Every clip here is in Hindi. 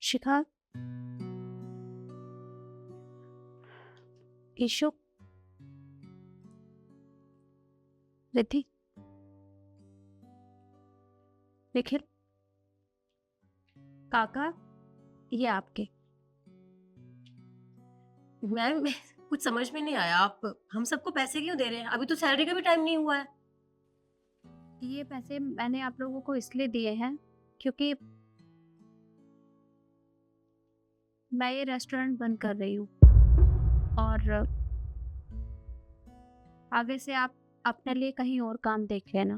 शिखा, ईशु, रिद्धि, निखिल, काका, ये आपके। मैम कुछ समझ में नहीं आया, आप हम सबको पैसे क्यों दे रहे हैं? अभी तो सैलरी का भी टाइम नहीं हुआ है। ये पैसे मैंने आप लोगों को इसलिए दिए हैं क्योंकि मैं ये रेस्टोरेंट बंद कर रही हूँ और आगे से आप अपने लिए कहीं और काम देख लेना।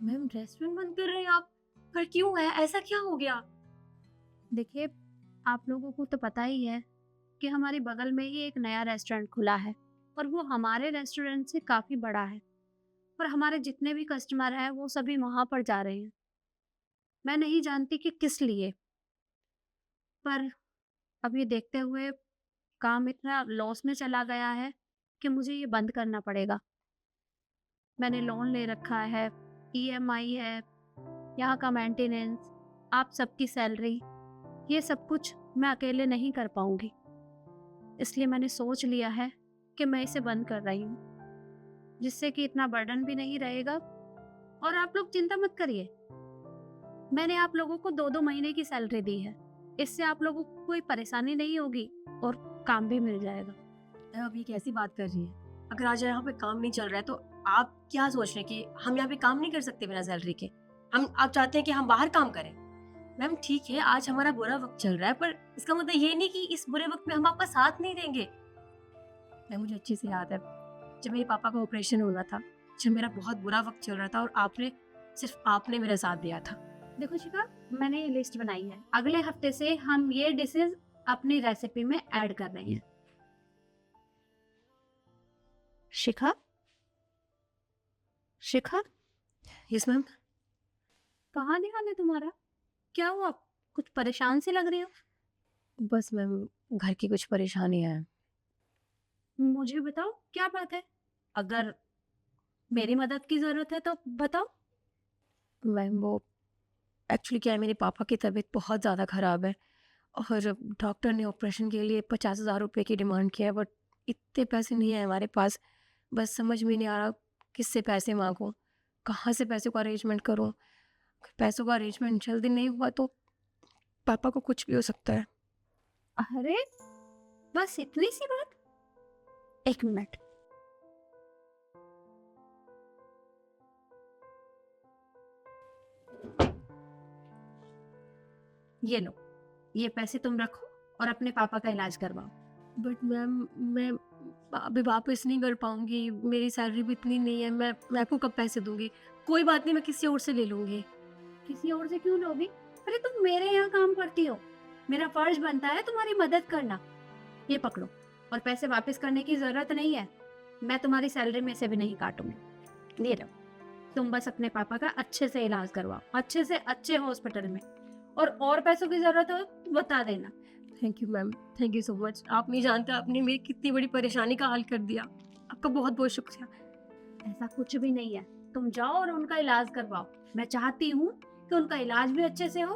मैम रेस्टोरेंट बंद कर रहे हैं आप? पर क्यों है? ऐसा क्या हो गया? देखिए, आप लोगों को तो पता ही है कि हमारे बगल में ही एक नया रेस्टोरेंट खुला है और वो हमारे रेस्टोरेंट से काफ़ी बड़ा है और हमारे जितने भी कस्टमर हैं वो सभी वहाँ पर जा रहे हैं। मैं नहीं जानती कि किस लिए, पर अब ये देखते हुए काम इतना लॉस में चला गया है कि मुझे ये बंद करना पड़ेगा। मैंने लोन ले रखा है, ईएमआई है, यहाँ का मेंटेनेंस, आप सबकी सैलरी, ये सब कुछ मैं अकेले नहीं कर पाऊंगी। इसलिए मैंने सोच लिया है कि मैं इसे बंद कर रही हूँ, जिससे कि इतना बर्डन भी नहीं रहेगा। और आप लोग चिंता मत करिए, मैंने आप लोगों को 2-2 महीने की सैलरी दी है। इससे आप लोगों को कोई परेशानी नहीं होगी और काम भी मिल जाएगा। मैम आप ये कैसी बात कर रही हैं? अगर आज यहाँ पे काम नहीं चल रहा है तो आप क्या सोच रहे हैं कि हम यहाँ पे काम नहीं कर सकते बिना सैलरी के? हम आप चाहते हैं कि हम बाहर काम करें? मैम ठीक है, आज हमारा बुरा वक्त चल रहा है, पर इसका मतलब ये नहीं कि इस बुरे वक्त में हम आपका साथ नहीं देंगे। मैम मुझे अच्छे से याद है, जब मेरे पापा का ऑपरेशन होना था, जब मेरा बहुत बुरा वक्त चल रहा था और सिर्फ आपने मेरा साथ दिया था। देखो शिखा, मैंने ये लिस्ट बनाई है। अगले हफ्ते से हम ये डिशेस अपनी रेसिपी में ऐड कर रहे हैं। शिखा, शिखा, यस मैम। कहाँ ध्यान है तुम्हारा? क्या हुआ? कुछ परेशान सी लग रही हो। बस मैम घर की कुछ परेशानियां हैं। मुझे बताओ क्या बात है। अगर मेरी मदद की जरूरत है तो बताओ। मैम वो एक्चुअली क्या है, मेरे पापा की तबीयत बहुत ज़्यादा ख़राब है और डॉक्टर ने ऑपरेशन के लिए 50,000 रुपये की डिमांड किया है, बट इतने पैसे नहीं है हमारे पास। बस समझ में नहीं आ रहा किससे पैसे मांगूं, कहाँ से पैसों का अरेंजमेंट करूं। अगर पैसों का अरेंजमेंट जल्दी नहीं हुआ तो पापा को कुछ भी हो सकता है। अरे, बस इतनी सी बात। एक मिनट। ये लो, ये पैसे तुम रखो और अपने पापा का इलाज करवाओ। बट मैम मैं अभी वापस नहीं कर पाऊंगी, मेरी सैलरी भी इतनी नहीं है। मैं आपको कब पैसे दूंगी? कोई बात नहीं, मैं किसी और से ले लूंगी। किसी और से क्यों लोगी? अरे तुम मेरे यहाँ काम करती हो, मेरा फर्ज बनता है तुम्हारी मदद करना। ये पकड़ो, और पैसे वापस करने की जरूरत नहीं है, मैं तुम्हारी सैलरी में से भी नहीं काटूंगी। ये लो, तुम बस अपने पापा का अच्छे से इलाज करवाओ, अच्छे से अच्छे हॉस्पिटल में। और पैसों की जरूरत हो तो बता देना। Thank you ma'am, thank you so much. आप नहीं जानते आपने मेरी कितनी बड़ी परेशानी का हल कर दिया। आपका बहुत बहुत शुक्रिया। ऐसा कुछ भी नहीं है, तुम जाओ और उनका इलाज करवाओ। मैं चाहती हूँ कि उनका इलाज भी अच्छे से हो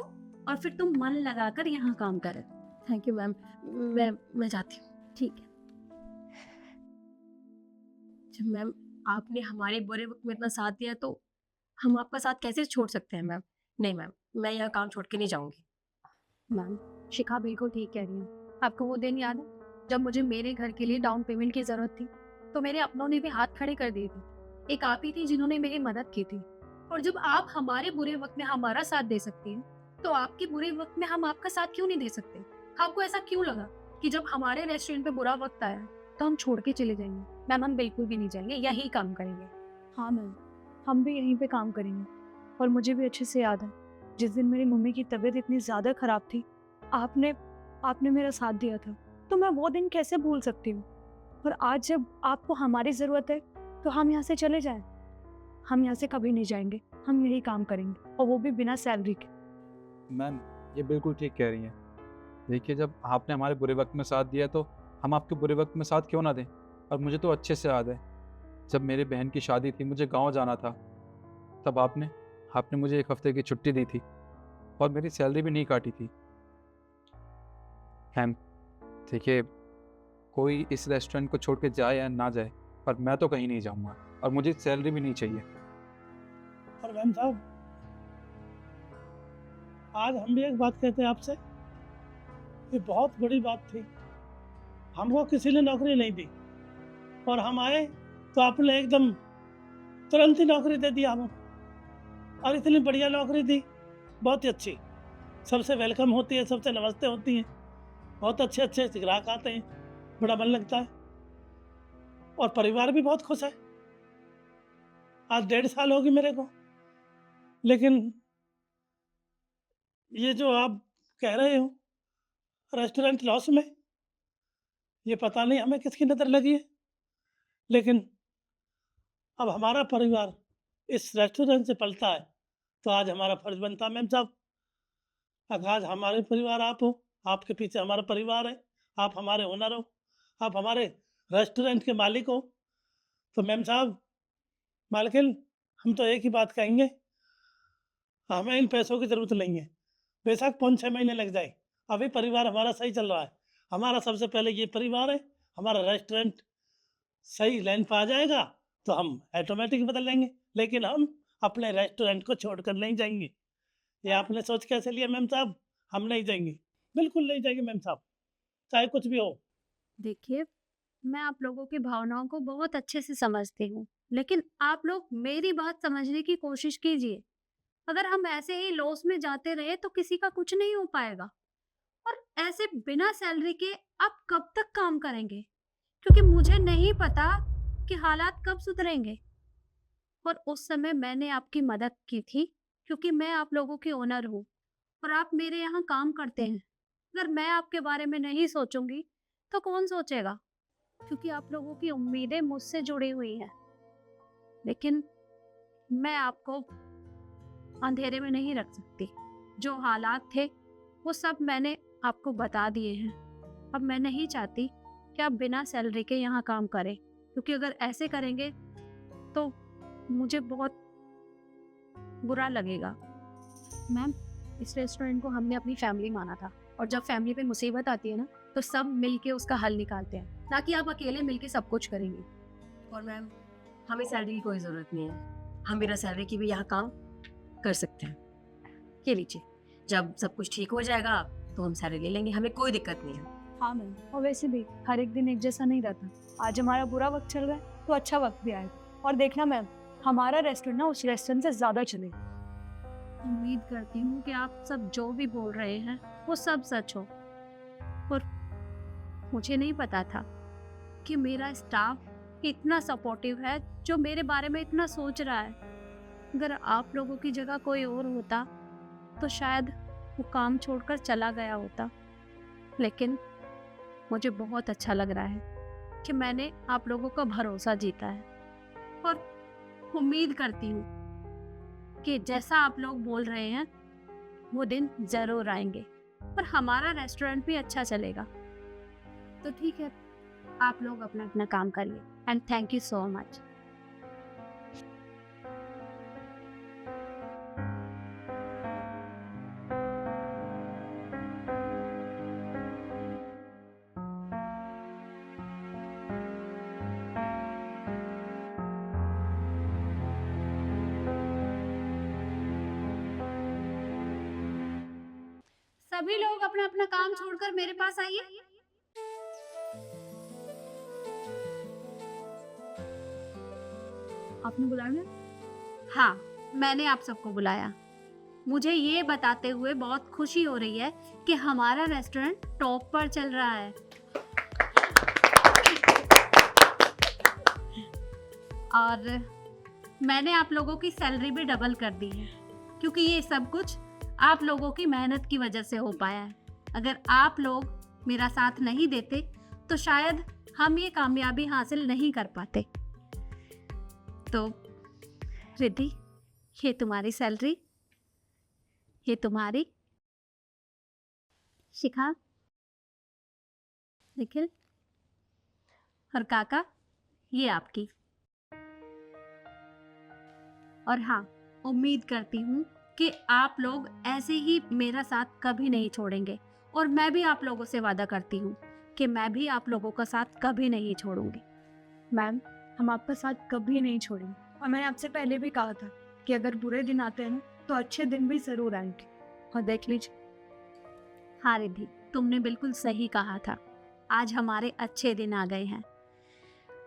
और फिर तुम मन लगाकर यहाँ काम करें। Thank you ma'am. मैं जाती हूँ। ठीक है। जब मैम आपने हमारे बुरे वक्त में इतना साथ दिया तो हम आपका साथ कैसे छोड़ सकते हैं मैम? नहीं मैम, मैं यहाँ काम छोड़ के नहीं जाऊँगी। मैम, शिखा बिल्कुल ठीक कह रही है। आपको वो दिन याद है जब मुझे मेरे घर के लिए डाउन पेमेंट की जरूरत थी, तो मेरे अपनों ने भी हाथ खड़े कर दिए थे। एक आप ही थी जिन्होंने मेरी मदद की थी। और जब आप हमारे बुरे वक्त में हमारा साथ दे सकती हैं, तो आपके बुरे वक्त में हम आपका साथ क्यों नहीं दे सकते? आपको ऐसा क्यों लगा कि जब हमारे रेस्टोरेंट पे बुरा वक्त आया तो हम छोड़ के चले जाएंगे? मैम, हम बिल्कुल भी नहीं जाएंगे, यही काम करेंगे। हाँ मैम, हम भी यहीं पे काम करेंगे। और मुझे भी अच्छे से याद है, जिस दिन मेरी मम्मी की तबीयत इतनी ज़्यादा ख़राब थी, आपने आपने मेरा साथ दिया था, तो मैं वो दिन कैसे भूल सकती हूँ। और आज जब आपको हमारी ज़रूरत है तो हम यहाँ से चले जाएं। हम यहाँ से कभी नहीं जाएंगे, हम यही काम करेंगे, और वो भी बिना सैलरी के। मैम ये बिल्कुल ठीक कह रही हैं। देखिए, जब आपने हमारे बुरे वक्त में साथ दिया तो हम आपके बुरे वक्त में साथ क्यों ना दें। और मुझे तो अच्छे से याद है, जब मेरी बहन की शादी थी, मुझे गांव जाना था, तब आपने आपने मुझे 1 हफ्ते की छुट्टी दी थी और मेरी सैलरी भी नहीं काटी थी। मैम देखिए, कोई इस रेस्टोरेंट को छोड़ के जाए या ना जाए, पर मैं तो कहीं नहीं जाऊँगा और मुझे सैलरी भी नहीं चाहिए। और मैम साहब, आज हम भी एक बात कहते हैं आपसे, ये बहुत बड़ी बात थी। हमको किसी ने नौकरी नहीं दी और हम आए तो आपने एकदम तुरंत ही नौकरी दे दी हमें, और इतनी बढ़िया नौकरी दी, बहुत ही अच्छी। सबसे वेलकम होती है, सबसे नमस्ते होती हैं, बहुत अच्छे अच्छे ग्राहक आते हैं, बड़ा मन लगता है और परिवार भी बहुत खुश है। आज 1.5 साल होगी मेरे को, लेकिन ये जो आप कह रहे हो रेस्टोरेंट लॉस में, ये पता नहीं हमें किसकी नज़र लगी है, लेकिन अब हमारा परिवार इस रेस्टोरेंट से पलता है तो आज हमारा फर्ज बनता है मैम साहब। आज हमारे परिवार आप हो, आपके पीछे हमारा परिवार है, आप हमारे ओनर हो, आप हमारे रेस्टोरेंट के मालिक हो। तो मैम साहब, मालकिन, हम तो एक ही बात कहेंगे, हमें इन पैसों की ज़रूरत नहीं है, बेशक 5-6 महीने लग जाए, अभी परिवार हमारा सही चल रहा है। हमारा सबसे पहले ये परिवार है, हमारा रेस्टोरेंट सही लाइन पर आ जाएगा तो हम ऑटोमेटिक बदल लेंगे, लेकिन हम अपने रेस्टोरेंट को छोड़कर नहीं जाएंगे। ये आपने सोच कैसे लिया मैम साहब? हम नहीं जाएंगे, बिल्कुल नहीं जाएंगे मैम साहब, चाहे कुछ भी हो। देखिए, मैं आप लोगों की भावनाओं को बहुत अच्छे से समझती हूँ, लेकिन आप लोग मेरी बात समझने की कोशिश कीजिए। अगर हम ऐसे ही लॉस में जाते रहे तो किसी का कुछ नहीं हो पाएगा, और ऐसे बिना सैलरी के आप कब तक काम करेंगे? क्योंकि मुझे नहीं पता कि हालात कब सुधरेंगे। और उस समय मैंने आपकी मदद की थी क्योंकि मैं आप लोगों की ओनर हूँ और आप मेरे यहाँ काम करते हैं। अगर मैं आपके बारे में नहीं सोचूंगी तो कौन सोचेगा? क्योंकि आप लोगों की उम्मीदें मुझसे जुड़ी हुई हैं। लेकिन मैं आपको अंधेरे में नहीं रख सकती। जो हालात थे वो सब मैंने आपको बता दिए हैं। अब मैं नहीं चाहती कि आप बिना सैलरी के यहाँ काम करें, क्योंकि अगर ऐसे करेंगे तो मुझे बहुत बुरा लगेगा। मैम, इस रेस्टोरेंट को हमने अपनी फैमिली माना था, और जब फैमिली पे मुसीबत आती है ना तो सब मिलके उसका हल निकालते हैं, ना कि आप अकेले मिलके सब कुछ करेंगे। और मैम, हमें सैलरी की कोई ज़रूरत नहीं है, हम बिना सैलरी के भी यहाँ काम कर सकते हैं। ये लीजिए, जब सब कुछ ठीक हो जाएगा तो हम सैलरी ले लेंगे, हमें कोई दिक्कत नहीं है। हाँ मैम, और वैसे भी हर एक दिन एक जैसा नहीं रहता। आज हमारा बुरा वक्त चल रहा है तो अच्छा वक्त भी आएगा, और देखना मैम, हमारा रेस्टोरेंट ना उस रेस्टोरेंट से ज़्यादा चलेगा। उम्मीद करती हूँ कि आप सब जो भी बोल रहे हैं वो सब सच हो। और मुझे नहीं पता था कि मेरा स्टाफ इतना सपोर्टिव है, जो मेरे बारे में इतना सोच रहा है। अगर आप लोगों की जगह कोई और होता तो शायद वो काम छोड़कर चला गया होता। लेकिन मुझे बहुत अच्छा लग रहा है कि मैंने आप लोगों का भरोसा जीता है, और उम्मीद करती हूँ कि जैसा आप लोग बोल रहे हैं वो दिन ज़रूर आएंगे और हमारा रेस्टोरेंट भी अच्छा चलेगा। तो ठीक है, आप लोग अपना अपना काम करिए, and thank you so much. सभी लोग अपना अपना काम छोड़कर मेरे पास आइए। आपने बुलाया ना? हाँ, मैंने आप सबको बुलाया। मुझे ये बताते हुए बहुत खुशी हो रही है कि हमारा रेस्टोरेंट टॉप पर चल रहा है। और मैंने आप लोगों की सैलरी भी डबल कर दी है, क्योंकि ये सब कुछ आप लोगों की मेहनत की वजह से हो पाया है। अगर आप लोग मेरा साथ नहीं देते तो शायद हम ये कामयाबी हासिल नहीं कर पाते। तो रिद्धि, ये तुम्हारी सैलरी, ये तुम्हारी। शिखा, निखिल और काका, ये आपकी। और हाँ, उम्मीद करती हूँ कि आप लोग ऐसे ही मेरा साथ कभी नहीं छोड़ेंगे और मैं भी आप लोगों से वादा करती हूँ कि मैं भी आप लोगों का साथ कभी नहीं छोड़ूंगी। मैम, हम आपका साथ कभी नहीं छोड़ेंगे। और मैंने आपसे पहले भी कहा था कि अगर बुरे दिन आते हैं ना तो अच्छे दिन भी जरूर आएंगे। और देख लीजिए। हाँ रिद्धि, तुमने बिल्कुल सही कहा था। आज हमारे अच्छे दिन आ गए हैं।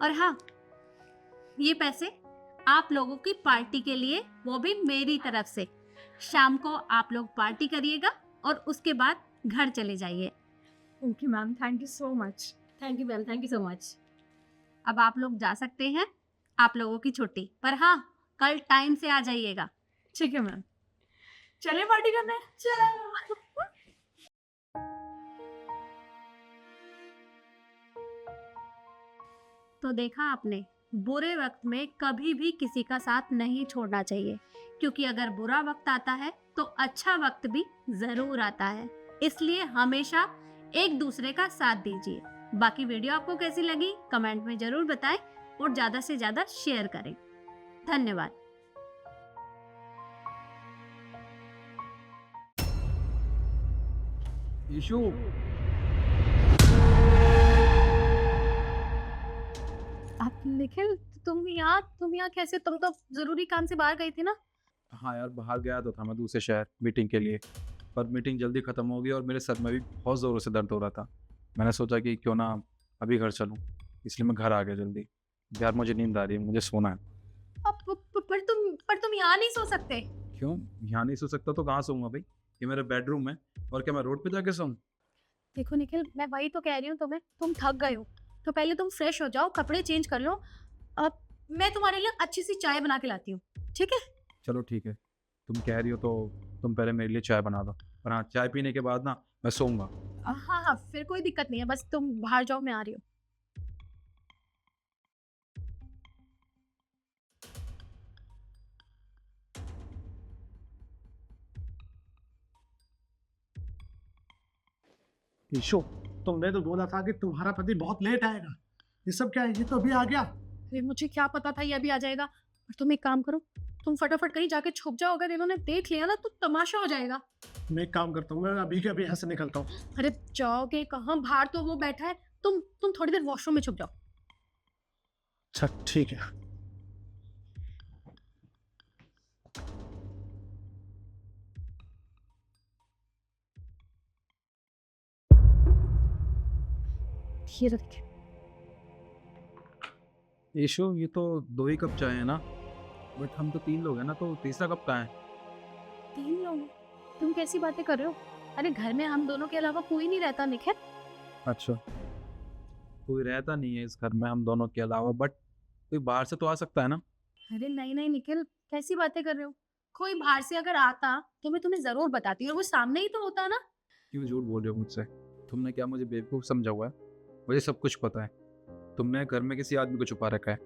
और हाँ, ये पैसे आप लोगों की पार्टी के लिए, वो भी मेरी तरफ से। शाम को आप लोग पार्टी करिएगा और उसके बाद घर चले जाइए। Okay ma'am, thank you so much. Thank you ma'am, thank you so much. अब आप लोग जा सकते हैं, आप लोगों की छुट्टी। पर हाँ, कल टाइम से आ जाइएगा। ठीक है मैम, चले पार्टी करने। चलो। तो देखा आपने, बुरे वक्त में कभी भी किसी का साथ नहीं छोड़ना चाहिए, क्योंकि अगर बुरा वक्त आता है तो अच्छा वक्त भी जरूर आता है। इसलिए हमेशा एक दूसरे का साथ दीजिए। बाकी वीडियो आपको कैसी लगी कमेंट में जरूर बताएं और ज्यादा से ज्यादा शेयर करें। धन्यवाद। ईशु, आप निखिल, तुम यहाँ कैसे? तुम तो जरूरी काम से बाहर गई थी ना? हाँ यार, बाहर गया तो था मैं दूसरे शहर मीटिंग के लिए, पर मीटिंग जल्दी ख़त्म हो गई और मेरे सर में भी बहुत ज़ोरों से दर्द हो रहा था। मैंने सोचा कि क्यों ना अभी घर चलूँ, इसलिए मैं घर आ गया जल्दी। यार मुझे नींद आ रही है, मुझे सोना है। पर तुम यहाँ नहीं सो सकते। क्यों? यहाँ नहीं सो सकता तो कहाँ सोऊंगा भाई? ये मेरा बेडरूम है, और क्या मैं रोड पे जाके सोऊं? देखो निखिल, मैं वही तो कह रही हूँ तुम्हें, तुम थक गए हो तो पहले तुम फ्रेश हो जाओ, कपड़े चेंज कर लो। अब मैं तुम्हारे लिए अच्छी सी चाय बना के लाती हूँ, ठीक है? चलो ठीक है, तुम कह रही हो तो तुम पहले मेरे लिए चाय बना दो। पर हाँ, चाय पीने के बाद ना मैं सोऊंगा। हाँ हाँ, फिर कोई दिक्कत नहीं है, बस तुम बाहर जाओ, मैं आ रही हूँ। ईशो, तुमने तो बोला था कि तुम्हारा पति बहुत लेट आएगा। ये सब क्या है? ये तो अभी आ गया। अरे मुझे क्या पता था ये अभी आ जाएगा। और तुम एक काम करो, तुम फटाफट कहीं जाके छुप जाओ, अगर इन्होंने देख लिया ना तो तमाशा हो जाएगा। मैं एक काम करता हूँ, मैं अभी के अभी यहाँ से निकलता हूँ। अरे जाओगे कहाँ? बाहर तो वो बैठा है, तुम थोड़ी देर वॉशरूम में छुप जाओ। अच्छा ठीक है। ये रखिए। ईशु, ये तो 2 ही कप चाय है ना, बट हम तो 3 लोग हैं ना, तो तीसरा कप कहाँ है? 3 लोग हैं? तुम कैसी बातें कर रहे हो? अरे घर में हम दोनों के अलावा कोई नहीं रहता निखिल। अच्छा, कोई रहता नहीं है इस घर में हम दोनों के अलावा, बट कोई बाहर से तो आ सकता है ना? अरे नहीं नहीं निखिल, कैसी बातें कर रहे हो? कोई बाहर से अगर आता तो मैं तुम्हें जरूर बताती, और वो सामने ही तो होता ना। क्यों झूठ बोल रहे हो मुझसे? तुमने क्या मुझे बेवकूफ़ समझा हुआ है? मुझे सब कुछ पता है। तुमने घर में किसी आदमी को छुपा रखा है।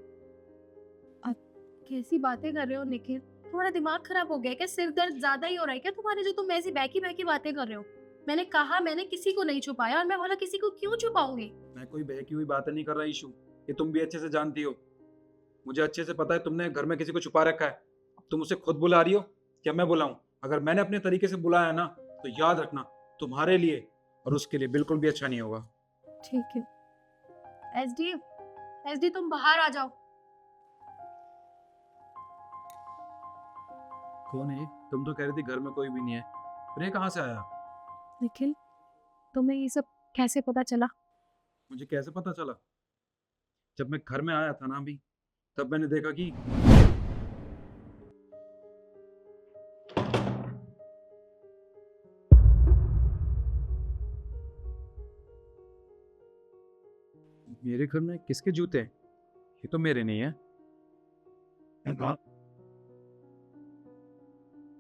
कैसी बातें कर रहे हो निखिल? तुम्हारा दिमाग खराब हो गया क्या? सिर दर्द ज्यादा ही हो रहा है क्या तुम्हारे, जो तुम ऐसी बहकी बहकी बातें कर रहे हो? मैंने कहा मैंने किसी को नहीं छुपाया, और मैं बोला किसी को क्यों छुपाऊंगी? मैं कोई बहकी हुई बातें नहीं कर रहा ईशु, ये तुम भी अच्छे से जानती हो। मुझे अच्छे से पता है तुमने घर में किसी को छुपा रखा है। अब तुम उसे खुद बुला रही हो, क्या मैं बुलाऊं? अगर मैंने अपने तरीके से बुलाया ना, तो याद रखना तुम्हारे लिए और उसके लिए बिल्कुल भी अच्छा नहीं होगा। ठीक है। एसडी तुम बाहर आ जाओ। कौन है ये? तुम तो कह रही थी घर में कोई भी नहीं है, फिर ये कहाँ से आया? निखिल, तुम्हें ये सब कैसे पता चला? मुझे कैसे पता चला? जब मैं घर में आया था ना अभी, तब मैंने देखा कि मेरे घर में किसके जूते हैं? ये तो मेरे नहीं है।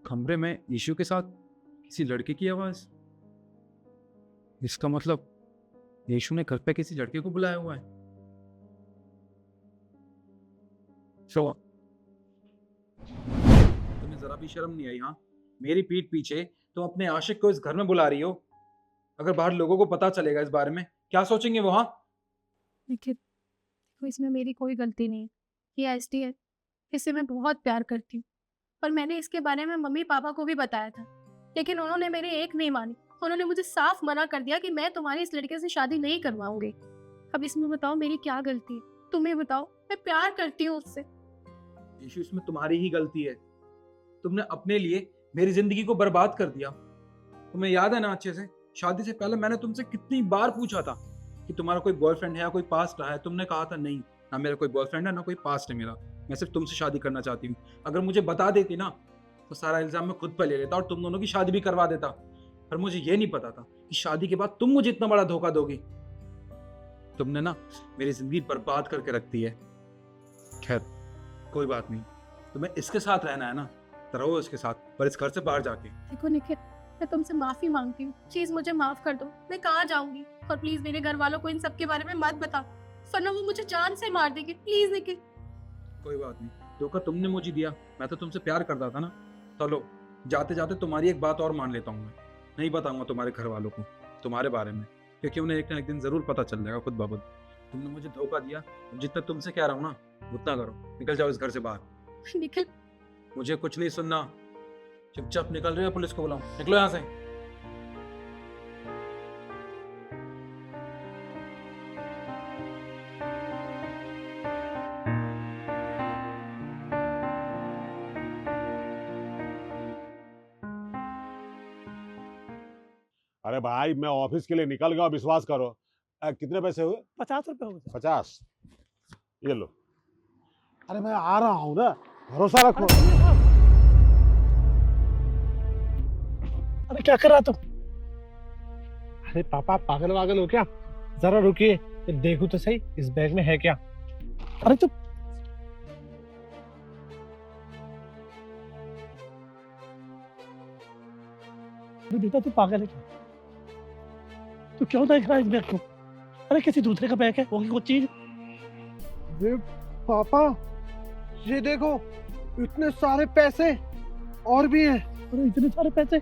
कमरे में ईशु के साथ किसी लड़के की आवाज। इसका मतलब ईशु ने घर पे किसी लड़के को बुलाया हुआ है। तुम्हें जरा भी शर्म नहीं आई? हाँ, मेरी पीठ पीछे तुम अपने आशिक को इस घर में बुला रही हो। अगर बाहर लोगों को पता चलेगा इस बारे में, क्या सोचेंगे वो? हाँ, निखिल, देखो इसमें मेरी कोई गलती नहीं है। ये एसडी है, इससे मैं बहुत प्यार करती हूँ, और मैंने इसके बारे में मम्मी पापा को भी बताया था, लेकिन उन्होंने मेरी एक नहीं मानी उन्होंने मुझे साफ मना कर दिया कि मैं तुम्हारी इस लड़के से शादी नहीं करवाऊंगी। अब इसमें बताओ मेरी क्या गलती है? तुम्हें बताओ, मैं प्यार करती हूँ उससे। यीशु, इसमें तुम्हारी ही गलती है। तुमने अपने लिए मेरी जिंदगी को बर्बाद कर दिया। तुम्हें याद है ना अच्छे से, शादी से पहले मैंने तुमसे कितनी बार पूछा था कि तुम्हारा कोई बॉयफ्रेंड है या कोई पास्ट रहा है। तुमने कहा था नहीं, ना मेरा कोई बॉयफ्रेंड है ना कोई पास्ट है मेरा, मैं सिर्फ तुमसे शादी करना चाहती हूँ। अगर मुझे बता देती ना तो सारा इल्जाम मैं खुद पर ले लेता और तुम दोनों की शादी भी करवा देता। पर मुझे ये नहीं पता था कि शादी के बाद तुम मुझे इतना बड़ा धोखा दोगी। तुमने ना मेरी जिंदगी बर्बाद करके रख दी है। खैर कोई बात नहीं, तुम्हें इसके साथ रहना है ना तो रहो इसके साथ, पर इस घर से बाहर जाके। देखो निखिल, मैं तुमसे माफी मांगती हूँ, प्लीज मुझे माफ कर दो। मैं कहाँ जाऊंगी? और प्लीज मेरे घर वालों को इन सब के बारे में मत बता, वरना वो मुझे जान से मार देगी। प्लीज निखिल। कोई बात नहीं, धोखा तुमने मुझे दिया, मैं तो तुमसे प्यार करता था ना। चलो जाते जाते तुम्हारी एक बात और मान लेता हूँ, मैं नहीं बताऊंगा तुम्हारे घर वालों को तुम्हारे बारे में, क्योंकि उन्हें एक ना एक दिन जरूर पता चल जाएगा खुद ब खुद। तुमने मुझे धोखा दिया, जितना तुमसे कह रहा हूँ ना उतना करो। निकल जाओ इस घर से बाहर। निखिल, मुझे कुछ नहीं सुनना, चुपचाप निकल रहे हो, पुलिस को बुलाओ, निकलो यहाँ से। अरे भाई मैं ऑफिस के लिए निकल गया, विश्वास करो। कितने पैसे हुए? 50 रुपये हो गए। 50। ये लो। अरे मैं आ रहा हूँ ना, भरोसा रखो। अरे क्या कर रहा तुम? अरे पापा पागल वागल हो क्या? जरा रुकिए, देखो तो सही इस बैग में है क्या। अरे तुम बेटा तू पागल है क्या? तू क्यों देख रहा है इस बैग को? अरे किसी दूसरे का बैग है, होगी कुछ चीज। अरे पापा ये देखो, इतने सारे पैसे और भी हैं। अरे इतने सारे पैसे!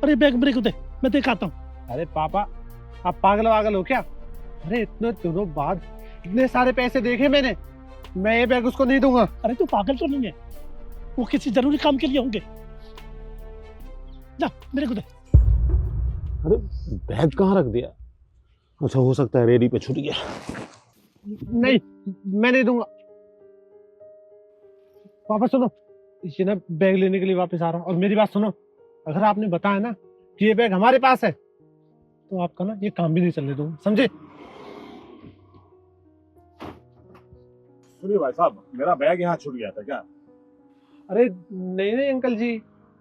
अरे बैग मेरे को दे, मैं दिखाता हूँ। अरे पापा आप पागल वागल हो क्या? अरे इतने दिनों बाद इतने सारे पैसे देखे मैंने, मैं ये बैग उसको नहीं दूंगा। अरे तू पागल तो नहीं है? वो किसी जरूरी काम के लिए होंगे। जा मेरे को दे। अरे बैग कहाँ रख दिया? अच्छा हो सकता है रेडी पे छूट गया। नहीं मैं नहीं दूंगा। पापा सुनो, ये ना बैग लेने के लिए वापस आ रहा हूँ। और मेरी बात सुनो, अगर आपने बताया ना कि ये बैग हमारे पास है तो आपका ना ये काम भी नहीं चलने दूंगा, समझे? सुनिए भाई साहब, मेरा बैग यहाँ छूट गया था क्या? अरे नहीं नहीं अंकल जी,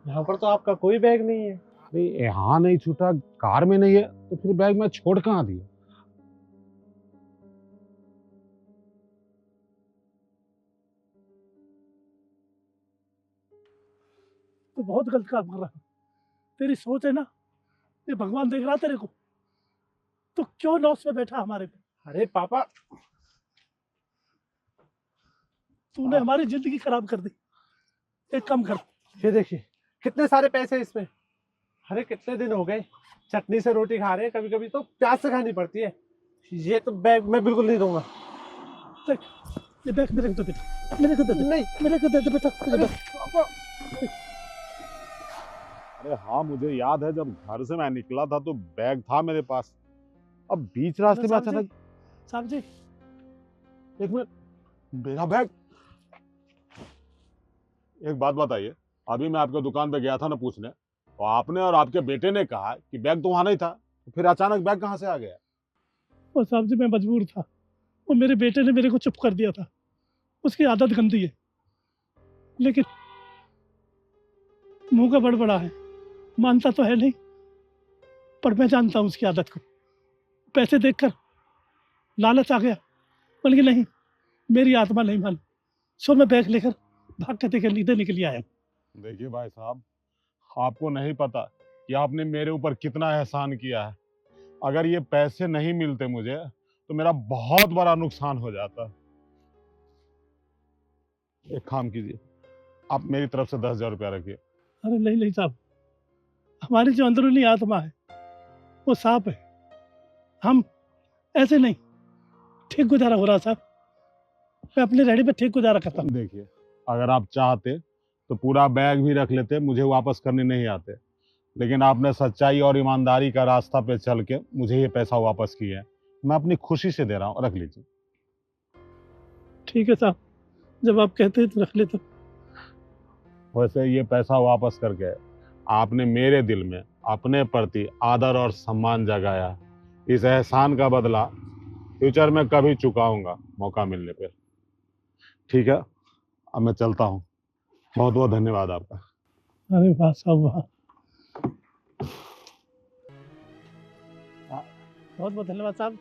यहाँ पर तो आपका कोई बैग नहीं है। अरे यहाँ नहीं छूटा, कार में नहीं है, तो फिर बैग मैं छोड़ कहाँ दिया? तू बहुत गलत काम कर रहा है। तेरी सोच है ना, ये भगवान देख रहा तेरे को। तू क्यों लॉस में बैठा हमारे पे? अरे पापा तूने हमारी जिंदगी खराब कर दी। एक काम कर, ये देखिए कितने सारे पैसे इसमें। अरे कितने दिन हो गए चटनी से रोटी खा रहे हैं, कभी कभी तो प्याज से खानी पड़ती है। ये तो बैग मैं बिल्कुल नहीं दूंगा। देख ये बैग मेरे को दे बेटा, मेरे को दे दे। नहीं मेरे को दे दे बेटा, ये बैग। पापा अरे हाँ मुझे याद है, जब घर से मैं निकला था तो बैग था मेरे पास। अब बीच रास्ते में साहब जी, अचानक साहब जी, एक मिनट, मेरा बैग। एक बात बताइए, अभी मैं आपके दुकान पे गया था ना पूछने, तो आपने और आपके बेटे ने कहा कि बैग तो वहां नहीं था, तो फिर अचानक बैग कहाँ से आ गया? और साहब जी मैं मजबूर था। वो मेरे बेटे ने मेरे को चुप कर दिया था। उसकी आदत गंदी है, लेकिन मुंह का बड़बड़ा है, मानता तो है नहीं। पर मैं जानता हूँ उसकी आदत को। पैसे देखकर लालच आ गया, बल्कि नहीं, मेरी आत्मा नहीं मान। सो मैं बैग लेकर भाग के देने के लिए आया। देखिए भाई साहब, आपको नहीं पता कि आपने मेरे ऊपर कितना एहसान किया है। अगर ये पैसे नहीं मिलते मुझे तो मेरा बहुत बड़ा नुकसान हो जाता। एक काम कीजिए, आप मेरी तरफ से 10,000 रुपया रखिए। अरे नहीं नहीं साहब, हमारी जो अंदरूनी आत्मा है वो साफ है। हम ऐसे नहीं, ठीक गुजारा हो रहा साहब। मैं अपनी रेडी पे ठीक गुजारा करता हूँ। देखिए, अगर आप चाहते तो पूरा बैग भी रख लेते, मुझे वापस करने नहीं आते। लेकिन आपने सच्चाई और ईमानदारी का रास्ता पे चल के मुझे ये पैसा वापस किया है। मैं अपनी खुशी से दे रहा हूँ, रख लीजिए। ठीक है साहब, जब आप कहते हैं तो रख लेता हूँ। वैसे ये पैसा वापस करके आपने मेरे दिल में अपने प्रति आदर और सम्मान जगाया। इस एहसान का बदला फ्यूचर में कभी चुकाऊंगा मौका मिलने पे। ठीक है, अब मैं चलता हूँ। बहुत बहुत धन्यवाद आपका। अरे वाह साहब वाह, बहुत बहुत धन्यवाद साहब।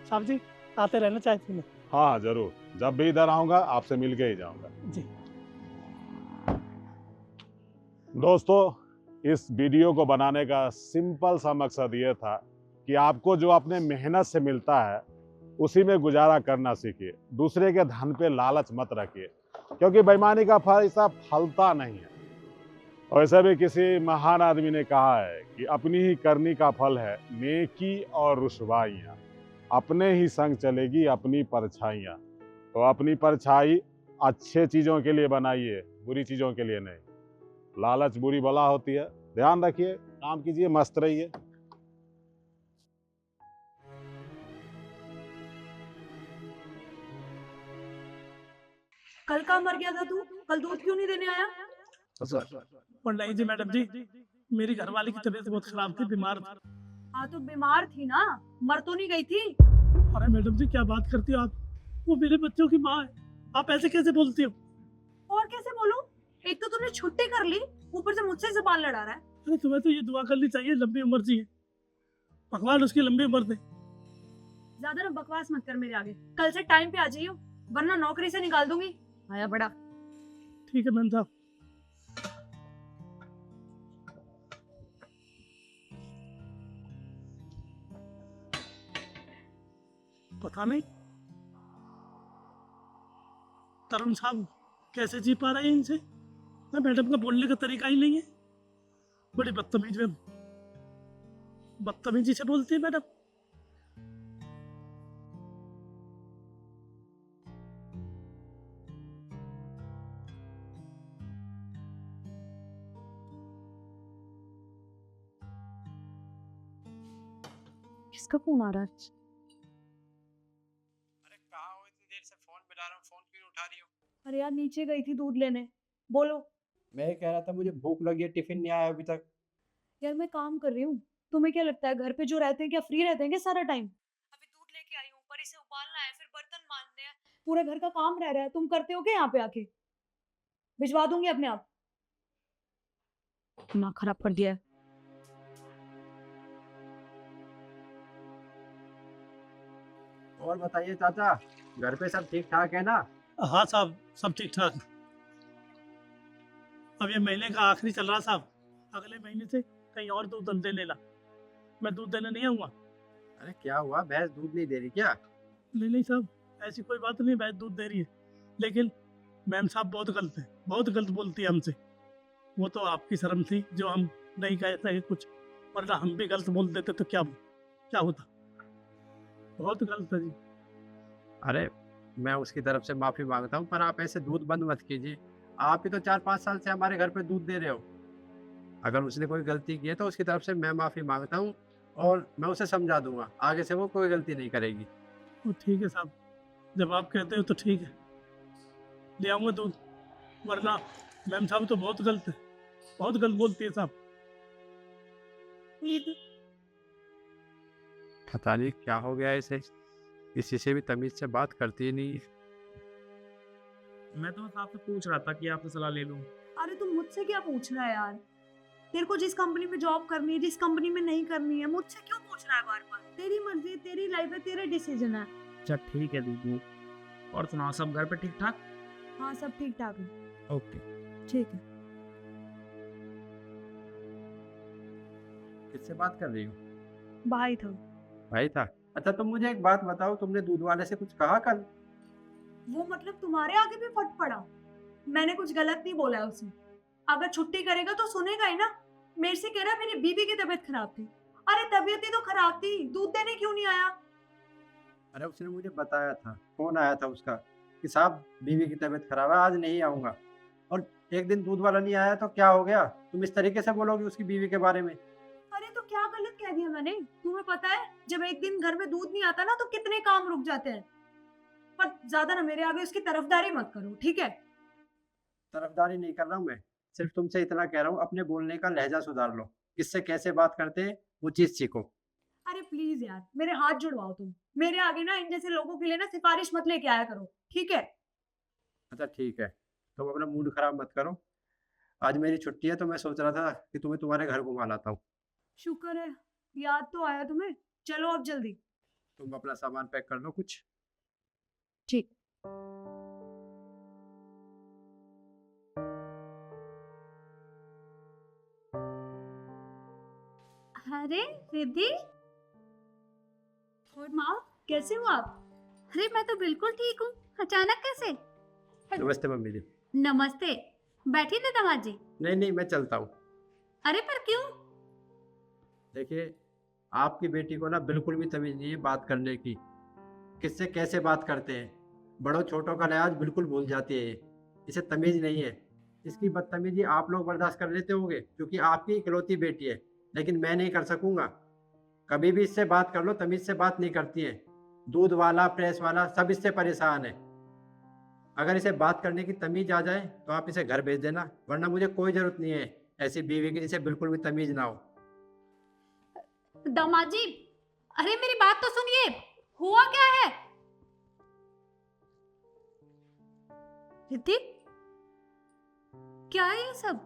साहब जी आते रहना चाहते हैं। हाँ जरूर, जब भी इधर आऊंगा आपसे मिल के ही जाऊंगा। जी। दोस्तों, इस वीडियो को बनाने का सिंपल सा मकसद ये था कि आपको जो अपने मेहनत से मिलता है उसी में गुजारा करना सीखिए। दूसरे के धन पे लालच मत रखिए, क्योंकि बेईमानी का फल ऐसा फलता नहीं है। और ऐसा भी किसी महान आदमी ने कहा है कि अपनी ही करनी का फल है नेकी और रुसवाइयाँ। अपने ही संग चलेगी अपनी परछाइयाँ। तो अपनी परछाई अच्छे चीज़ों के लिए बनाइए, बुरी चीज़ों के लिए नहीं। लालच बुरी बला होती है। ध्यान रखिए, काम कीजिए, मस्त रहिए। कल का मर गया था तू, कल दूध क्यों नहीं देने आया? और नहीं जी मैडम जी, मेरी घरवाली की तबीयत बहुत खराब थी, बीमार थी। हाँ तो बीमार थी ना, मर तो नहीं गई थी? अरे मैडम जी क्या बात करती हो आप, वो मेरे बच्चों की माँ है, आप ऐसे कैसे बोलती हो? और कैसे बोलूं? एक तो तूने छुट्टी कर ली, ऊपर से मुझसे जुबान लड़ा रहा है। अरे तुम्हें तो ये दुआ करनी चाहिए लंबी उम्र चाहिए, भगवान उसकी लंबी उम्र दे। ज्यादा ना बकवास मत कर मेरे आगे। कल से टाइम पे आ जाइयो, वरना नौकरी से निकाल दूंगी। आया बड़ा। ठीक है मैम साहब। पता नहीं तरुण साहब कैसे जी पा रहे हैं इनसे। मैडम का बोलने का तरीका ही नहीं है, बड़ी बदतमीजी से बोलती है मैडम। किसका फोन आ रहा है? अरे कहाँ हो, इतनी देर से फोन मिला रहा हूँ, फोन क्यों नहीं उठा रही हो? अरे यार नीचे गई थी दूध लेने। बोलो। मैं ये कह रहा था मुझे भूख लगी है, टिफिन नहीं आया अभी तक। यार मैं काम कर रही हूँ, तुम्हें क्या लगता है घर पे जो रहते हैं क्या फ्री रहते हैं क्या सारा टाइम? अभी दूध लेके आई हूँ, ऊपर इसे उबालना है, फिर बर्तन मांजने हैं, पूरे घर का काम रह रहा है। तुम करते हो क्या यहाँ पे आके? भिजवा दूंगी अपने आप। दिमाग खराब कर दिया है। और बताइए चाचा, घर पे सब ठीक ठाक है ना? हाँ साहब सब ठीक ठाक। अब ये महीने का आखिरी चल रहा साहब, अगले महीने से कहीं और दूध धंधे लेना, मैं दूध देने नहीं आऊँगा। अरे क्या हुआ, भैंस दूध नहीं दे रही क्या? नहीं साहब, ऐसी कोई बात नहीं, भैंस दूध दे रही है, लेकिन मैम साहब बहुत गलत है, बहुत गलत बोलती है हमसे। वो तो आपकी शर्म थी जो हम नहीं कह सके कुछ, वरना हम भी गलत बोल देते तो क्या होता। बहुत गलत है जी। अरे मैं उसकी तरफ से माफी मांगता हूँ, पर आप ऐसे दूध बंद मत कीजिए। आप ही तो 4-5 साल से हमारे घर पे दूध दे रहे हो। अगर उसने कोई गलती की है तो उसकी तरफ से मैं माफी मांगता हूँ, और मैं उसे समझा दूंगा, आगे से वो कोई गलती नहीं करेगी। वो ठीक है साहब, जब आप कहते हो तो ठीक है, ले आऊँगा दूध, वरना मैम साहब तो बहुत गलत है, बहुत गलत बोलती है साहब। पता नहीं क्या हो गया इसे, किसी से भी तमीज से बात करती ही नहीं। मैं तो बस आपसे पूछ रहा था कि आपसे सलाह ले लूं। अरे तुम मुझसे क्या पूछ रहा है यार? तेरे को जिस कंपनी में जॉब करनी है, जिस कंपनी में नहीं करनी है, मुझसे क्यों पूछ रहा है बार बार? तेरी मर्जी, तेरी लाइफ है, तेरे डिसीजन है। अच्छा ठीक है दीदी, और सुनाओ, सब घर पे ठीक ठाक? हाँ सब ठीक ठाक है। ओके। ठीक है। किससे बात कर रही हो? भाई था। भाई था? अच्छा तुम मुझे एक बात बताओ, तुमने दूध वाले से कुछ कहा कल? वो मतलब तुम्हारे आगे भी फट पड़ा? मैंने कुछ गलत नहीं बोला है उसे। अगर छुट्टी करेगा तो सुनेगा ही ना। मेरे से कह रहा है मेरी बीबी की तबीयत खराब थी। अरे तबीयत ही तो खराब थी, दूध देने क्यों नहीं आया? अरे उसने मुझे बताया था, फोन आया था उसका कि साहब बीवी की तबीयत खराब है, आज नहीं आऊंगा। और एक दिन दूध वाला नहीं आया तो क्या हो गया? तुम इस तरीके से बोलोगे उसकी बीवी के बारे में? अरे तो क्या गलत कह दिया मैंने? तुम्हें पता है जब एक दिन घर में दूध नहीं आता ना तो कितने काम रुक जाते हैं। पर ज्यादा ना मेरे आगे उसकी तरफदारी मत करो, ठीक है? तरफदारी नहीं कर रहा हूँ मैं, सिर्फ तुमसे इतना कह रहा हूँ अपने बोलने का लहजा सुधार लो, किससे कैसे बात करते हैं वो चीज सीखो। अरे प्लीज यार, मेरे हाथ जुड़वाओ तुम। मेरे आगे ना इन जैसे लोगों के लिए ना सिफारिश मत लेके आया करो, ठीक है? अच्छा ठीक है, तुम अपना मूड खराब मत करो। आज मेरी छुट्टी है तो मैं सोच रहा था कि तुम्हें तुम्हारे घर घुमा लाता हूँ। शुक्र है याद तो आया तुम्हें। चलो अब जल्दी। तुम अपना सामान पैक कर लो कुछ। ठीक। अरे रिद्धि, और माँ कैसे हो आप? अरे मैं तो बिल्कुल ठीक हूँ, अचानक कैसे? नमस्ते मम्मी जी। नमस्ते, बैठिए ना दामाद जी। नहीं नहीं मैं चलता हूँ। अरे पर क्यों? देखिए आपकी बेटी को ना बिल्कुल भी तमीज नहीं है बात करने की, किससे कैसे बात करते हैं, बड़ों छोटों का लिहाज बिल्कुल भूल जाती है ये। इसे तमीज नहीं है। इसकी बदतमीजी आप लोग बर्दाश्त कर लेते होंगे क्योंकि आपकी इकलौती बेटी है, लेकिन मैं नहीं कर सकूंगा। कभी भी इससे बात कर लो, तमीज से बात नहीं करती है। दूध वाला प्रेस वाला सब इससे परेशान है। अगर इसे बात करने की तमीज आ जाए तो आप इसे घर भेज देना, वरना मुझे कोई जरूरत नहीं है ऐसी बीवी की जिसे बिल्कुल भी तमीज ना हो। दामाद जी, अरे मेरी बात तो सुनिए, हुआ क्या है? रिद्धि, क्या है ये सब?